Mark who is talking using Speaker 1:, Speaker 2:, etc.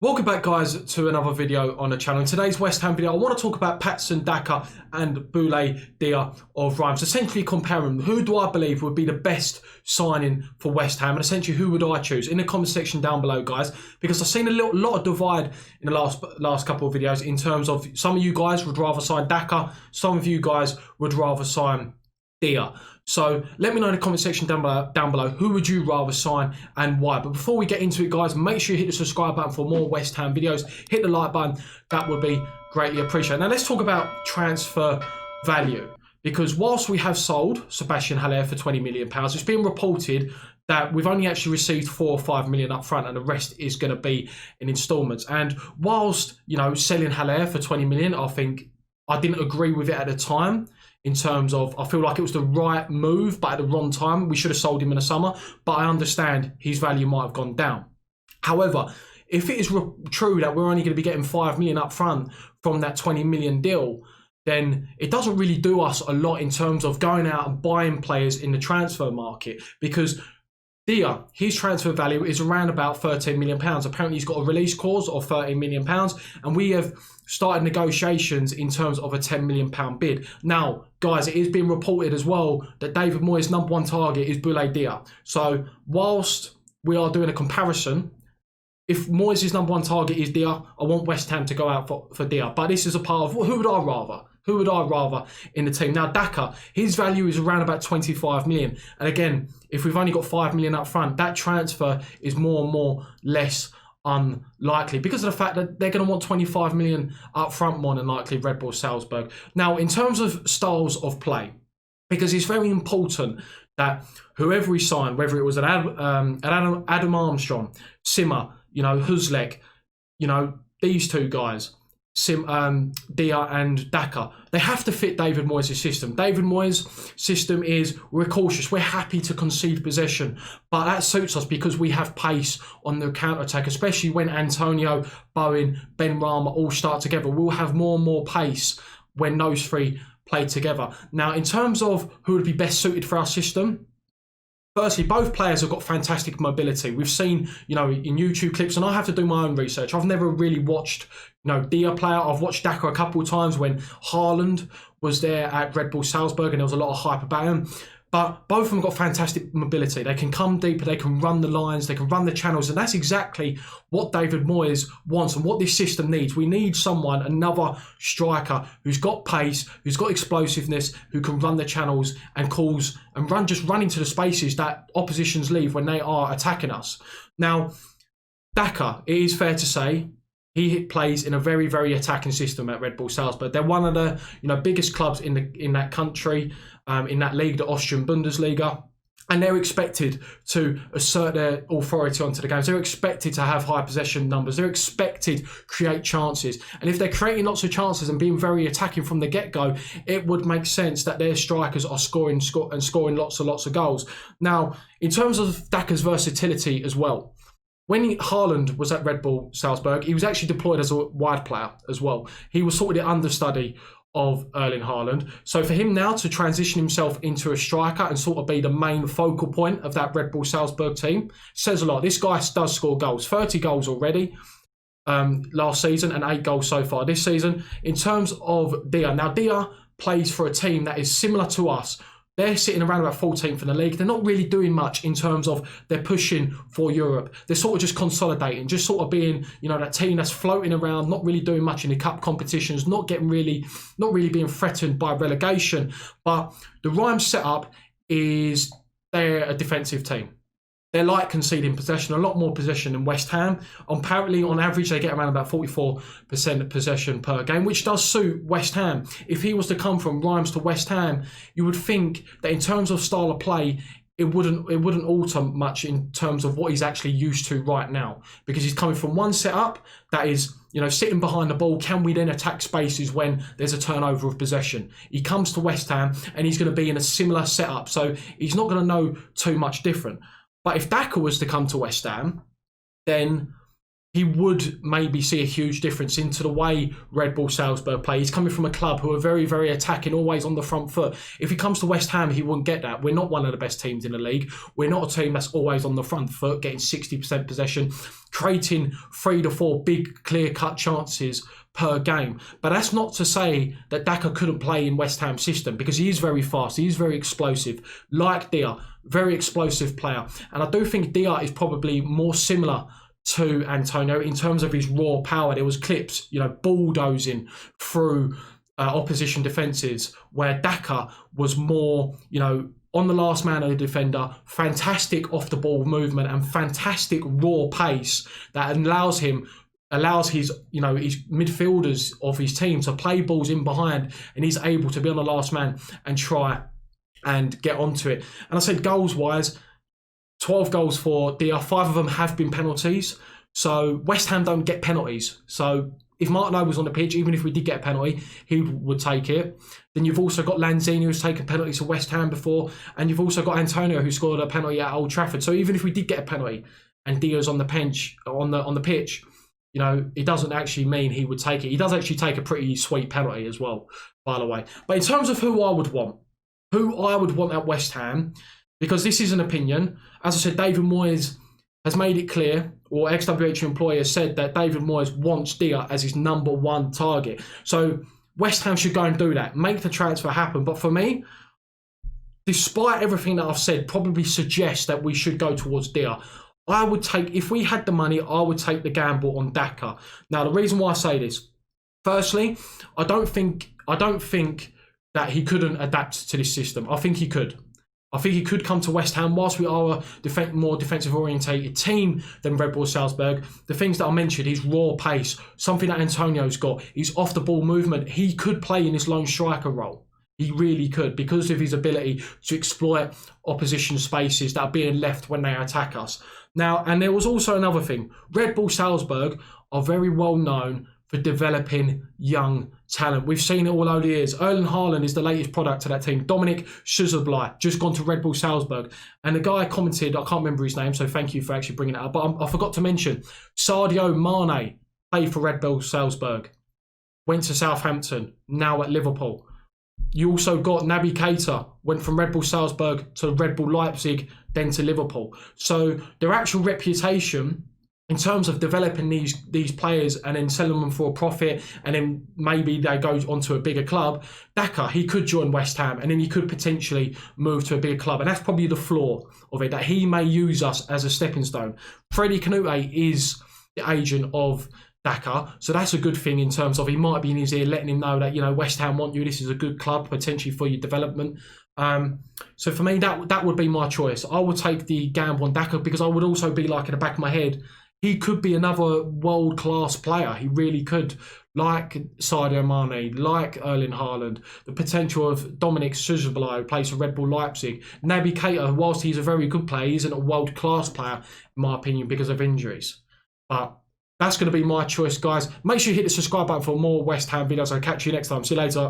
Speaker 1: Welcome back, guys, to another video on the channel. In today's West Ham video, I want to talk about Patson, Daka and Boulaye Dia of Reims. Essentially comparing who do I believe would be the best signing for West Ham, and essentially who would I choose in the comment section down below, guys, because I've seen a lot of divide in the last couple of videos in terms of some of you guys would rather sign Daka, some of you guys would rather sign Dia. So let me know in the comment section down below who would you rather sign and why. But before we get into it, guys, make sure you hit the subscribe button for more West Ham videos. Hit the like button. That would be greatly appreciated. Now let's talk about transfer value, because whilst we have sold Sebastian Haller for £20 million, it's been reported that we've only actually received 4 or 5 million up front, and the rest is going to be in instalments. And whilst, you know, selling Haller for 20 million, I think I didn't agree with it at the time. In terms of, I feel like it was the right move, but at the wrong time. We should have sold him in the summer, but I understand his value might have gone down. However, if it is true that we're only going to be getting 5 million up front from that 20 million deal, then it doesn't really do us a lot in terms of going out and buying players in the transfer market, because Dia, his transfer value is around about £13 million. Apparently he's got a release clause of £13 million, and we have started negotiations in terms of a £10 million bid. Now, guys, it is being reported as well that David Moyes' #1 target is Boulaye Dia. So whilst we are doing a comparison, if Moyes' #1 target is Dia, I want West Ham to go out for Dia. But this is a part of who would I rather? Who would I rather in the team? Now, Daka, his value is around about 25 million. And again, if we've only got 5 million up front, that transfer is more and more less unlikely because of the fact that they're going to want 25 million up front more than likely, Red Bull Salzburg. Now, in terms of styles of play, because it's very important that whoever we sign, whether it was an Adam Armstrong, Simmer, you know, Huzlek, you know, these two guys, Dia and Daka, they have to fit David Moyes' system. David Moyes' system is we're cautious, we're happy to concede possession, but that suits us because we have pace on the counter-attack, especially when Antonio, Bowen, Ben Rama all start together. We'll have more and more pace when those three play together. Now, in terms of who would be best suited for our system, firstly, both players have got fantastic mobility. We've seen, you know, in YouTube clips, and I have to do my own research. I've never really watched, you know, Dia play out. I've watched Daka a couple of times when Haaland was there at Red Bull Salzburg, and there was a lot of hype about him. But both of them got fantastic mobility. They can come deeper, they can run the lines, they can run the channels, and that's exactly what David Moyes wants and what this system needs. We need someone, another striker who's got pace, who's got explosiveness, who can run the channels and cause and run into the spaces that oppositions leave when they are attacking us. Now, Daka, it is fair to say, he plays in a very, very attacking system at Red Bull Salzburg. They're one of the, you know, biggest clubs in that country, in that league, the Austrian Bundesliga, and they're expected to assert their authority onto the games. They're expected to have high possession numbers. They're expected to create chances, and if they're creating lots of chances and being very attacking from the get-go, it would make sense that their strikers are scoring lots and lots of goals. Now, in terms of Daka's versatility as well, when Haaland was at Red Bull Salzburg, he was actually deployed as a wide player as well. He was sort of the understudy of Erling Haaland. So for him now to transition himself into a striker and sort of be the main focal point of that Red Bull Salzburg team says a lot. This guy does score goals, 30 goals already last season and 8 goals so far this season. In terms of Dia, now Dia plays for a team that is similar to us. They're sitting around about 14th in the league. They're not really doing much in terms of they're pushing for Europe. They're sort of just consolidating, just sort of being, you know, that team that's floating around, not really doing much in the cup competitions, not really being threatened by relegation. But the Reims setup is they're a defensive team. They like conceding possession, a lot more possession than West Ham. Apparently, on average, they get around about 44% of possession per game, which does suit West Ham. If he was to come from Reims to West Ham, you would think that in terms of style of play, it wouldn't alter much in terms of what he's actually used to right now, because he's coming from one setup that is, you know, sitting behind the ball. Can we then attack spaces when there's a turnover of possession? He comes to West Ham and he's going to be in a similar setup, so he's not going to know too much different. But if Daka was to come to West Ham, then he would maybe see a huge difference into the way Red Bull Salzburg play. He's coming from a club who are very, very attacking, always on the front foot. If he comes to West Ham, he wouldn't get that. We're not one of the best teams in the league. We're not a team that's always on the front foot, getting 60% possession, creating 3 to 4 big, clear-cut chances per game. But that's not to say that Daka couldn't play in West Ham's system, because he is very fast, he is very explosive. Like Dia, very explosive player. And I do think Dia is probably more similar to Antonio in terms of his raw power. There was clips, bulldozing through opposition defences, where Daka was more, on the last man of the defender, fantastic off the ball movement and fantastic raw pace that allows his midfielders of his team to play balls in behind, and he's able to be on the last man and try and get onto it. And I said goals wise, 12 goals for Dia, 5 of them have been penalties. So West Ham don't get penalties. So if Martineau was on the pitch, even if we did get a penalty, he would take it. Then you've also got Lanzini, who's taken penalties for West Ham before, and you've also got Antonio, who scored a penalty at Old Trafford. So even if we did get a penalty and Dia's on the bench, on the pitch, it doesn't actually mean he would take it. He does actually take a pretty sweet penalty as well, by the way. But in terms of who I would want at West Ham, because this is an opinion. As I said, David Moyes has made it clear, or ex-WH employee has said that David Moyes wants Dia as his #1 target. So West Ham should go and do that, make the transfer happen. But for me, despite everything that I've said, probably suggests that we should go towards Dia. I would take, if we had the money, I would take the gamble on Daka. Now, the reason why I say this, firstly, I don't think that he couldn't adapt to this system. I think he could. I think he could come to West Ham. Whilst we are a more defensive orientated team than Red Bull Salzburg, the things that I mentioned, his raw pace, something that Antonio's got, his off the ball movement, he could play in this lone striker role. He really could, because of his ability to exploit opposition spaces that are being left when they attack us. Now, and there was also another thing. Red Bull Salzburg are very well known for developing young talent. We've seen it all over the years. Erling Haaland is the latest product to that team. Dominik Szoboszlai just gone to Red Bull Salzburg. And the guy commented, I can't remember his name, so thank you for actually bringing it up, but I forgot to mention, Sadio Mane played for Red Bull Salzburg, went to Southampton, now at Liverpool. You also got Naby Keita, went from Red Bull Salzburg to Red Bull Leipzig, then to Liverpool. So their actual reputation in terms of developing these players and then selling them for a profit, and then maybe they go onto a bigger club. Daka, he could join West Ham, and then he could potentially move to a bigger club. And that's probably the flaw of it, that he may use us as a stepping stone. Freddie Canute is the agent of Daka, so that's a good thing in terms of he might be in his ear letting him know that, West Ham want you, this is a good club potentially for your development. So for me, that would be my choice. I would take the gamble on Daka, because I would also be like, in the back of my head, he could be another world-class player. He really could. Like Sadio Mane, like Erling Haaland, the potential of Dominik Szoboszlai, who plays for Red Bull Leipzig. Naby Keita, whilst he's a very good player, he isn't a world-class player, in my opinion, because of injuries. But that's going to be my choice, guys. Make sure you hit the subscribe button for more West Ham videos. I'll catch you next time. See you later.